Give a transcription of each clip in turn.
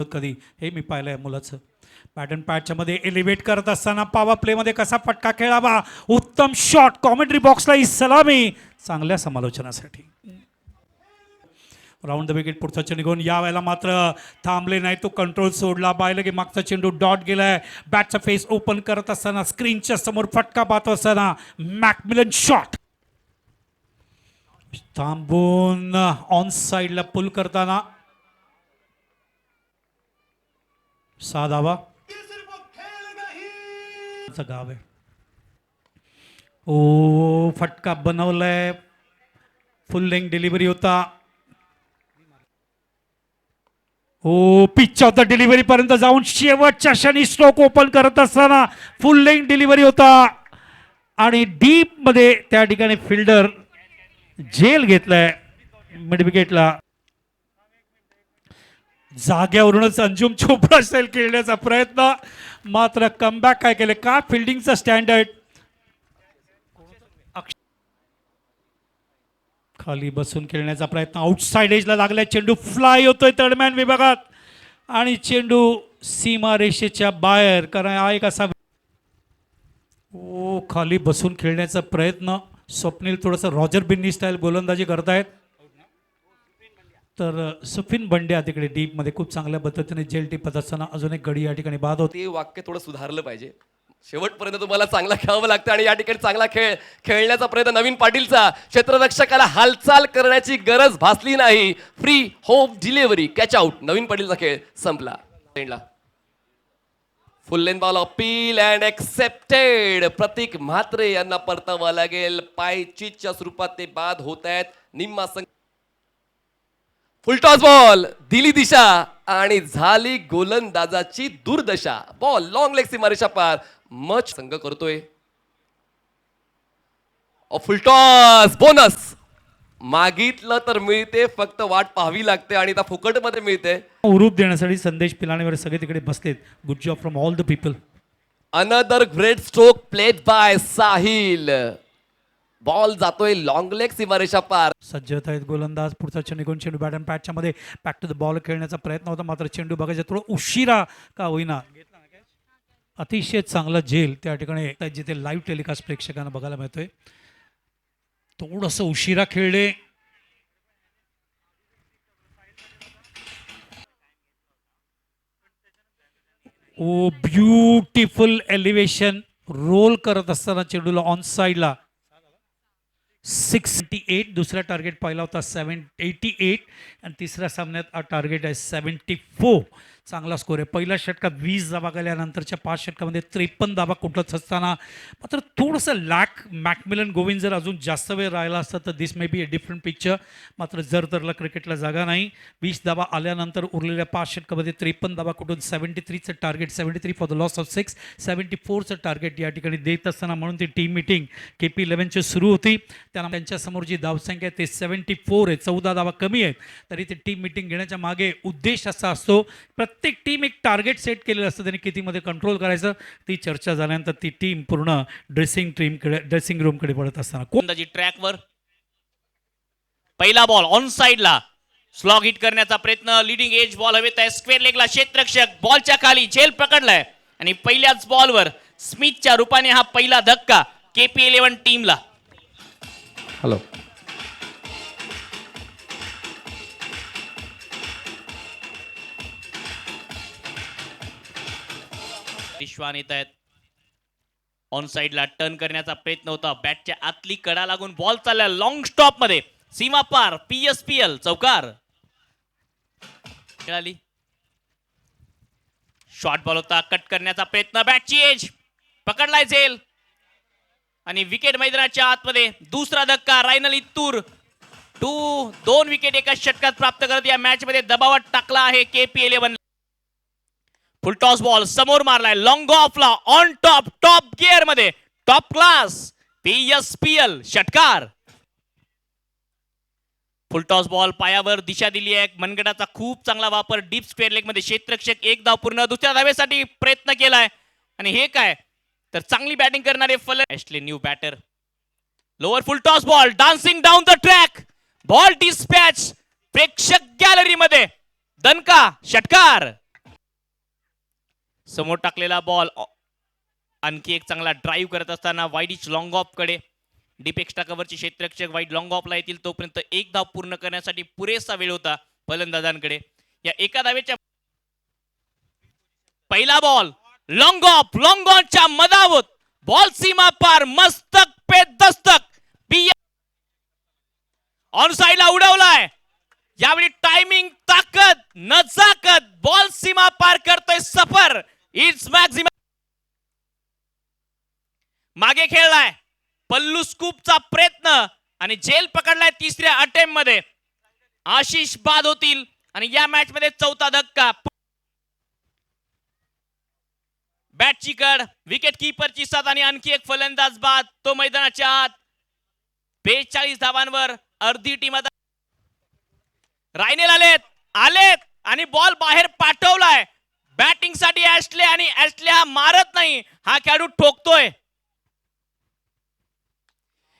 कधी हे मी पाहिलंय मुलाचं पॅटर्न पॅडच्या मध्ये एलिव्हेट करत असताना पॉवर प्ले मध्ये कसा फटका खेळावा, उत्तम शॉट, कॉमेंट्री बॉक्सला ही सलामी चांगल्या समालोचनासाठी. राऊंड द विकेट पुढचा चेंडू घेऊन या वेळेला मात्र थांबले नाही, तो कंट्रोल सोडला. पाहिलं की मागचा चेंडू डॉट गेलाय. बॅटचा फेस ओपन करत असताना स्क्रीनच्या समोर फटका पाहत असताना मॅकमिलन शॉट थांबून ऑन साइडला पुल करताना 6 धावा. गाव आहे. ओ फटका बनवलाय, फुल लेंग डिलिव्हरी होता. ओ पिच ऑफ द डिलिव्हरी पर्यंत जाऊन शेवटच्या क्षणी स्ट्रोक ओपन करत असताना फुल लेंग डिलिव्हरी होता आणि डीप मध्ये त्या ठिकाणी फिल्डर जेल घेतलाय मिड विकेटला. जाग्यावरूनच अंजुम चोपडा स्टाईल खेळण्याचा प्रयत्न, मात्र कमबॅक काय केले, का फिल्डिंगचा स्टँडर्ड. खाली बसून खेळण्याचा प्रयत्न, आउटसाइड एजला लागलाय. चेंडू फ्लाय होतोय तडमॅन विभागात आणि चेंडू सीमा रेषेच्या बाहेर. कारण हा एक असा ओ खाली बसून खेळण्याचा प्रयत्न. स्वप्नील थोडंसं रॉजर बिन्नी स्टाईल गोलंदाजी करतायत. तर सुफिन बंड्या तिकडे डीप मध्ये खूप चांगल्या पद्धतीने जेल टिपत असताना अजून एक गडी या ठिकाणी बाद होती. ते वाक्य थोडं सुधारलं पाहिजे. शेवटपर्यंत तुम्हाला चांगला खेळावं लागतं आणि या ठिकाणी चांगला खेळण्याचा प्रयत्न नवीन पाटीलचा. क्षेत्ररक्षकाला हालचाल करण्याची गरज भासली नाही. Free home delivery, catch out. Navin पाटीलचा खेळ संपला. Full length ball appeal and accepted. Pratik Mhatre यांना परतावा लागेल. पायचीच्या स्वरूपात ते बाद होत आहेत. निम्मा संघ फुलटॉस बॉल, दिली दिशा आणि झाली गोलंदाजाची दुर्दशा. बॉल लॉंग लेग सीमारेषा पार. मच संघ करतोय. फुलटॉस बोनस मागितलं तर मिळते, फक्त वाट पाहावी लागते आणि आता फुकट मध्ये मिळते. उरूप देण्यासाठी संदेश पिलाणेवर सगळे तिकडे बसलेत. Good job from all the people. Another great stroke played by Sahil. Ball जातोय लॉंग लेग सीमारेषा पार. सज्ज होत आहेत गोलंदाज. पुढचा चेंडू घेऊन चेंडू बॅट अँड पॅडच्या मध्ये बॅक टू द बॉल खेळण्याचा प्रयत्न होता, मात्र चेंडू बघायचा थोडं उशिरा का होईना. अतिशय चांगला झेल त्या ठिकाणी जिथे लाईव्ह टेलिकास्ट प्रेक्षकांना बघायला मिळतोय. थोडंसं उशिरा खेळले. ओ ब्युटिफुल एलिव्हेशन. रोल करत असताना चेंडूला ऑन साइडला 688. दुसरा टार्गेट पाहिला होता 788 आणि तिसऱ्या सामन्यात टार्गेट आहे 74. चांगला स्कोर आहे. पहिल्या षटकात 20 धावा गेल्यानंतरच्या 5 षटकामध्ये 53 धावा कुठलंच असताना मात्र थोडंसं लॅक. मॅकमिलन गोविंद जर अजून जास्त वेळ राहिला असता तर this may be a different picture. मात्र जर तरला क्रिकेटला जागा नाही. 20 धावा आल्यानंतर उरलेल्या 5 षटकामध्ये 53 धावा कुठून 73चं target, 73 for the loss of 6, 74चं टार्गेट या ठिकाणी देत असताना म्हणून ती टीम मिटिंग KP11ची सुरू होती. त्यांना त्यांच्यासमोर जी धावसंख्या आहे ते 74 आहे. 14 धावा कमी आहेत. तरी ते टीम मिटिंग घेण्याच्या मागे उद्देश असा असतो, प्रत्येक टीम एक टार्गेट सेट केलेलं असतं, त्यांनी कितीमध्ये कंट्रोल करायचं. ती चर्चा झाल्यानंतर ती टीम पूर्ण ड्रेसिंग रूमकडे पडत असताना गोलंदाजी ट्रॅकवर. पहिला बॉल ऑन साइडला स्लॉग हिट करण्याचा प्रयत्न. लिडिंग एज बॉल हवेत आहे. स्क्वेअर लेगला क्षेत्ररक्षक बॉलच्या खाली झेल पकडलाय आणि पहिल्याच बॉलवर स्मिथच्या रूपाने हा पहिला धक्का KP11 टीमला. हॅलो विश्वान येत आहेत. ऑन साइडला टर्न करण्याचा प्रयत्न होता. बॅटच्या आतली कडा लागून बॉल चालला लॉंग स्टॉप मध्ये. सीमा पार. PSPL चौकार खेळाली. शॉर्ट बॉल होता. कट करण्याचा प्रयत्न. बॅटची एज पकडलाय झेल आणि विकेट मैदानाच्या आतमध्ये. दुसरा धक्का रायनल इत्तूर 2 विकेट एका षटकात प्राप्त करत या मॅच मध्ये दबावात टाकला आहे KP11. फुल टॉस बॉल समोर मारलाय. लॉंग ऑफला ऑन टॉप गिअर मध्ये. टॉप क्लास PSPL षटकार. फुल टॉस बॉल पायावर दिशा दिली आहे. मनगटाचा खूप चांगला वापर. डीप स्क्वेअर लेग मध्ये क्षेत्ररक्षक 1 धाव पूर्ण. दुसऱ्या धावेसाठी प्रयत्न केलाय आणि हे काय तर चांगली बॅटिंग करणारे फलंदाज new batter. Lower full toss ball dancing down the track. Ball dispatch. प्रेक्षक गॅलरी मध्ये दणका षटकार. समोर टाकलेला बॉल आणखी एक चांगला ड्राईव्ह करत असताना वाईडिच लॉंग ऑफ कडे डीप एक्स्ट्रा कव्हरचे क्षेत्ररक्षक वाईड लॉंग ऑफला येतील तोपर्यंत एक धाव पूर्ण करण्यासाठी पुरेसा वेळ होता फलंदाजांकडे. या एका धावेच्या पहिला बॉल लॉंग ऑनच्या मधावत बॉल सीमा पार मस्तक पे दस्तक ऑन साइडला उडवलाय. यावेळी टायमिंग ताकद नजाकत बॉल सीमा पार करतोय सफर. इट्स मॅक्झिमम मागे खेळलाय पल्लू स्कूपचा प्रयत्न आणि झेल पकडलाय तिसऱ्या अटेम्प्ट मध्ये. आशिष बाद होतील आणि या मॅच मध्ये चौथा धक्का. बॅटची कड विकेट कीपरची साथ आणि आणखी एक फलंदाज बाद. तो मैदानाच्या आत 42 धावांवर अर्धी टीम आता. रायनेल आलेत आणि बॉल बाहेर पाठवलाय. बॅटिंग साठी ऍशले आणि ऍशले हा मारत नाही, हा खेळाडू ठोकतोय.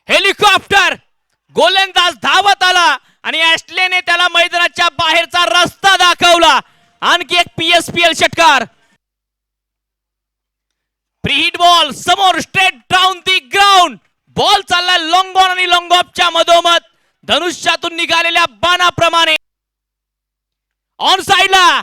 हेलिकॉप्टर गोलंदाज धावत आला आणि ऍशलेने त्याला मैदानाच्या बाहेरचा रस्ता दाखवला. आणखी एक PSPL षटकार. प्रीहिट बॉल समोर straight down the ground. Ball चालला लॉंग ऑन आणि लॉंग ऑफच्या मधोमध धनुष्यातून निघालेल्या बाणाप्रमाणे. ऑन साइडला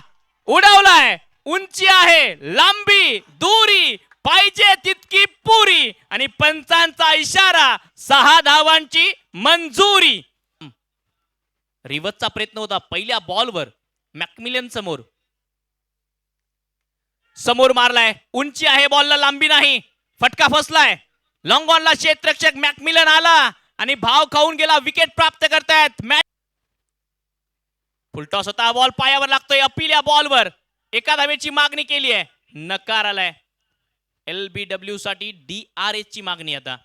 उडवलाय. उंची आहे, लांबी, दुरी पाहिजे तितकी पुरी आणि पंचांचा इशारा. 6 धावांची मंजुरी. रिव्हर्सचा प्रयत्न होता पहिल्या बॉलवर. मॅकमिलन समोर मारलाय. उंची आहे, बॉलला लांबी नाही. फटका फसलाय. लॉंग ऑनला क्षेत्ररक्षक मॅकमिलन आला आणि भाव खाऊन गेला. विकेट प्राप्त करतायत. मॅच फुलटॉस होता. बॉल पायावर लागतोय. अपील या बॉलवर एका धावेची मागणी केली आहे, नकार आलाय. LBW साठी DRS ची मागणी आता.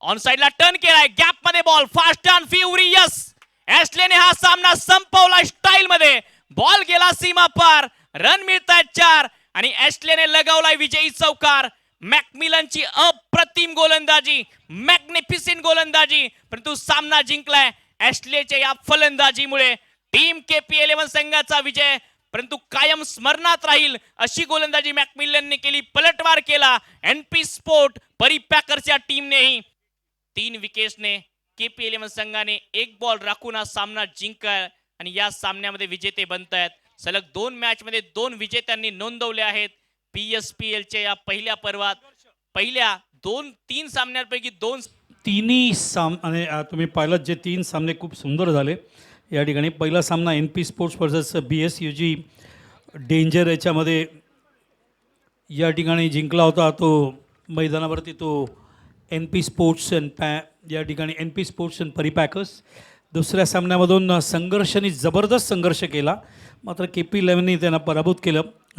ऑन साइडला टर्न केलाय. गॅप मध्ये बॉल फास्ट अँड फ्युरियस. ऍशलेने हा सामना संपवला स्टाईल मध्ये. बॉल गेला सीमा पार. रन मिळतात 4 आणि ऍशलेने लगावलाय विजयी चौकार. मॅकमिलनची अप्रतिम गोलंदाजी, मॅग्निफिसेंट गोलंदाजी, परंतु सामना जिंकलाय ऍशलेच्या या फलंदाजीमुळे. टीम KP11 संघाचा विजय, परंतु कायम स्मरणात राहील अशी गोलंदाजी मॅकमिलनने केली. पलटवार केला NP स्पोर्ट परिपॅकर्सच्या टीमनेही. 3 विकेट्सने KP11 संघाने 1 बॉल राखून हा सामना जिंकला आणि या सामन्यामध्ये विजेते बनतायत. सलग 2 मॅच मध्ये 2 विजेत्यांनी नोंदवले आहेत. PSPL च्या या पहिल्या पर्वात पहिल्या 3 सामन्यांपैकी 2 तिन्ही सामने तुम्ही पाहिलं जे 3 सामने खूप सुंदर झाले या ठिकाणी. पहिला सामना NP sports versus BSUG danger याच्यामध्ये या ठिकाणी जिंकला होता. तो मैदानावरती तो NP स्पोर्ट्स या ठिकाणी NP स्पोर्ट्स अँड परिपॅकर्स. दुसऱ्या सामन्यामधून संघर्षाने जबरदस्त संघर्ष केला, मात्र KP11ने त्यांना पराभूत केलं.